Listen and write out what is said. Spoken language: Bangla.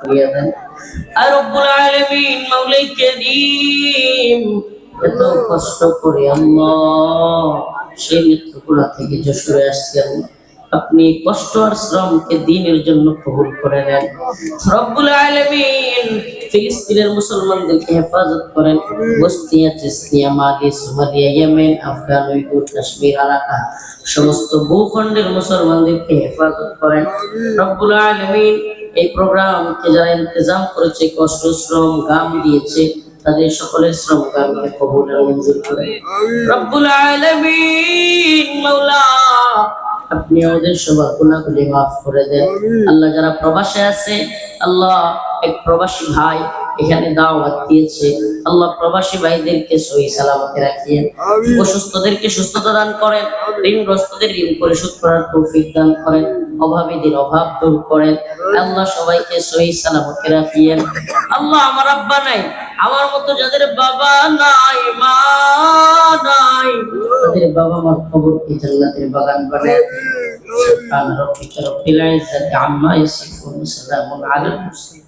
করিয়া দেন। আর রব্বুল আলামিন মাওলাই কারীম এত কষ্ট করে আল্লাহ সেই মৃত্যুপুরা থেকে যশোরে আসছি আল্লাহ, আপনি কষ্ট আর শ্রমকে দ্বীনের জন্য কবুল করে নেন। রব্বুল আলামিন ফিলিস্তিনের মুসলমানদেরকে হেফাজত করেন। Bosnia, Chechnya, Mali, Somalia, Yemen, Afghan, Uyghur, Kashmir, Arakan সমস্ত ভূখণ্ডের মুসলমানদেরকে হেফাজত করেন। রব্বুল আলামিন এই প্রোগ্রামকে যারা ইন্তজাম করেছে, কষ্ট শ্রম গাম দিয়েছে, তাদের সকলের শ্রম গামকে কবুল আর মঞ্জুর করেন। রব্বুল আলামিন মাওলা আপনি আমাদের সবার গুনাহগুলি মাফ করে দেন আল্লাহ। যারা প্রবাসে আছে আল্লাহ, এক প্রবাসী ভাই এখানে দাওয়াত দিয়েছে আল্লাহ, প্রবাসী ভাইদেরকে সহি সালামতে রাখিয়েন, অসুস্থদেরকে সুস্থতা দান করেন, ঋণগ্রস্তদের ঋণ পরিশোধ করার তৌফিক দান করেন, অভাবীদের অভাব দূর করেন আল্লাহ, সবাইকে সহি সালামতে রাখিয়েন আল্লাহ। আমার আব্বা নাই, আমার মতো যাদের বাবা নাই, মা নাই, তাদের বাবা মার কবরকে জান্নাতের বাগান বানায় দিন। সুবহান রাব্বিকা রাব্বিল ইজ্জাতি আম্মা ইয়াসিফুন, সালামুন আলাল মুরসালিন।